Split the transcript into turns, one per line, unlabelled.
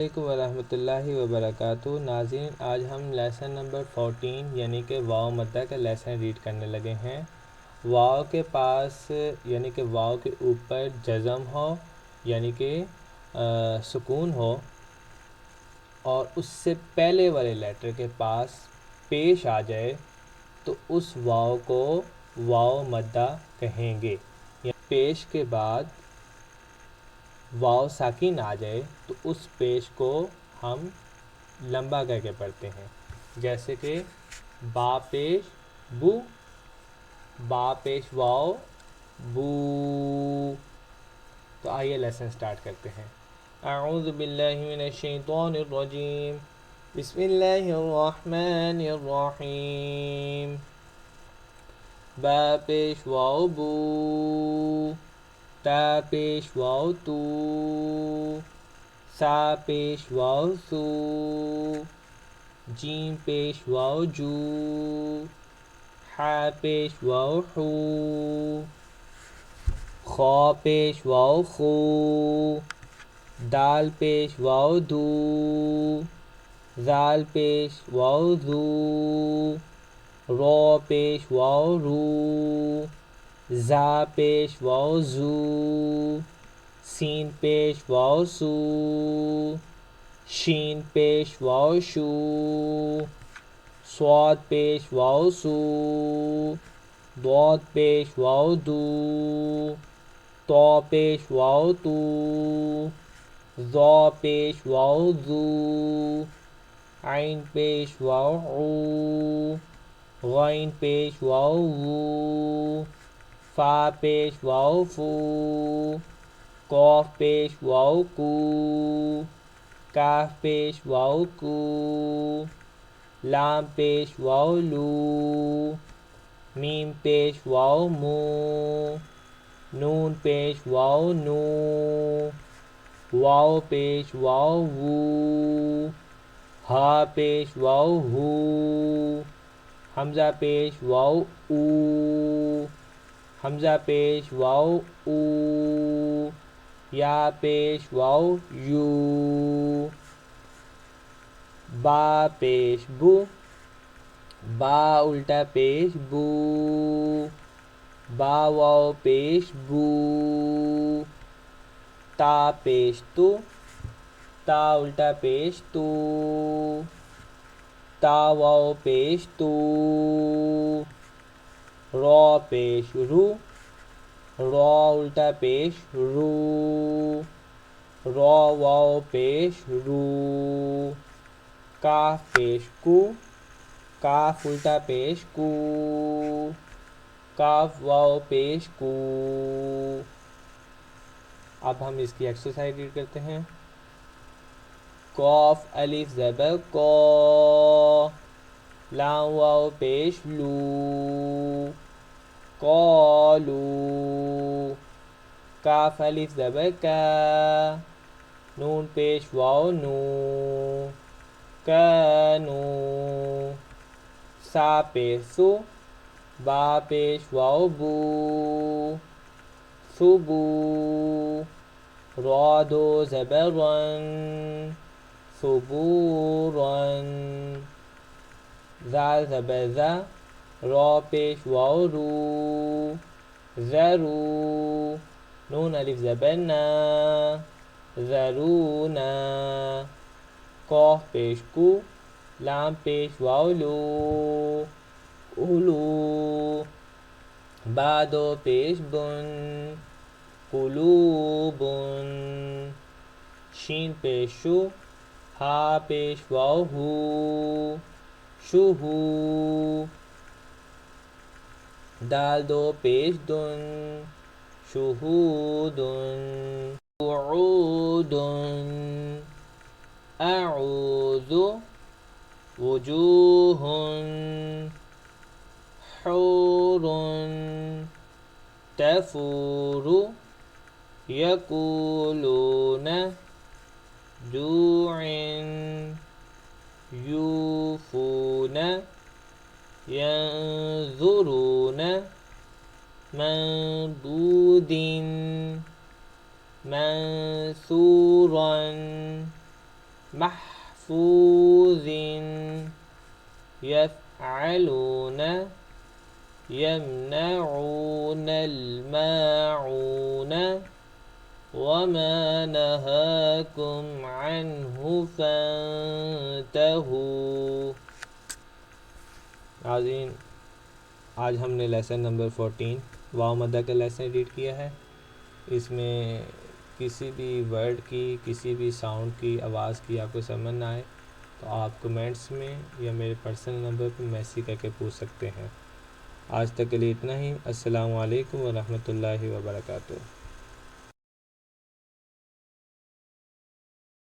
علیکم ورحمۃ اللہ وبرکاتہ۔ ناظرین، آج ہم لیسن نمبر 14 یعنی کہ واو مدہ کا لیسن ریڈ کرنے لگے ہیں۔ واو کے پاس یعنی کہ واو کے اوپر جزم ہو یعنی کہ سکون ہو اور اس سے پہلے والے لیٹر کے پاس پیش آ جائے تو اس واو کو واو مدہ کہیں گے۔ یعنی پیش کے بعد واو ساکن آ جائے تو اس پیش کو ہم لمبا کر کے پڑھتے ہیں، جیسے کہ با پیش بو، با پیش واو بو۔ تو آئیے لیسن سٹارٹ کرتے ہیں۔ اعوذ باللہ من الشیطان الرجیم، بسم اللہ الرحمن الرحیم۔ با پیش واو بو، تا پیش واو تو، سا پیش واو سو، جیم پیش واو جو، حا پیش واو حو، خا پیش واو خو، دال پیش واو دو، زال پیش واو زو، رو پیش واو رو، زا پیش واو زو، سین پیش واو سو، شین پیش واو شو، صاد پیش واو سو، ضاد پیش واو دو، طا پیش واو تو، ظا پیش واو زو، عین پیش واو عو، غین پیش واو وو، فا پیش واو فو، قاف پیش واو کو، کاف پیش واو کو، لام پیش واو لو، میم پیش واو مو، نون پیش واو نو، واو پیش واو وو، ہا پیش واو ہو، حمزہ پیش واو او، حمزہ پیش واو او، یا پیش واو یو، با پیش بو، با الٹا پیش بو، با واو پیش بو، تا پیش تو، تا الٹا پیش تو، تا واو پیش تو، را پیش رو، را الٹا پیش رو، را واو پیش رو، کاف پیش کو، کاف الٹا پیش کو، کاف واو پیش کو۔ اب ہم اس کی ایکسرسائز ریڈ کرتے ہیں۔ قاف الف زبر کو، لام واو پیش لو، قالو، کاف الف زبر کا، نون پیش واو نو، کانو، سا پیش سو، با پیش واو بو، صبو، را دو زبر رن، صبورن، زال زبر زا، را پیش واو رو، زرو، نون الف زبر نا، زرونا، قاف پیش کو، لام پیش واو لو، اولو، با دو پیش بن، قلوبن، شین پیش شو، ہا پیش واو ہو، شوہو، دال دو پیش دن، شہودن، وعودن، اعوذ، وجوہ، حور، تفور، یقولون، جوع، یوفون، ینظرون، مندود، منصورا، محفوظ يفعلون يمنعون الماعون وما نهاكم عنه فانتهوا۔ ناظرین، آج ہم نے لیسن نمبر 14 واو مدہ کا لیسن ریڈ کیا ہے۔ اس میں کسی بھی ورڈ کی، کسی بھی ساؤنڈ کی، آواز کی آپ کو سمجھ نہ آئے تو آپ کمنٹس میں یا میرے پرسنل نمبر پہ میسیج کر کے پوچھ سکتے ہیں۔ آج تک کے لیے اتنا ہی۔ السلام علیکم ورحمۃ اللہ وبرکاتہ۔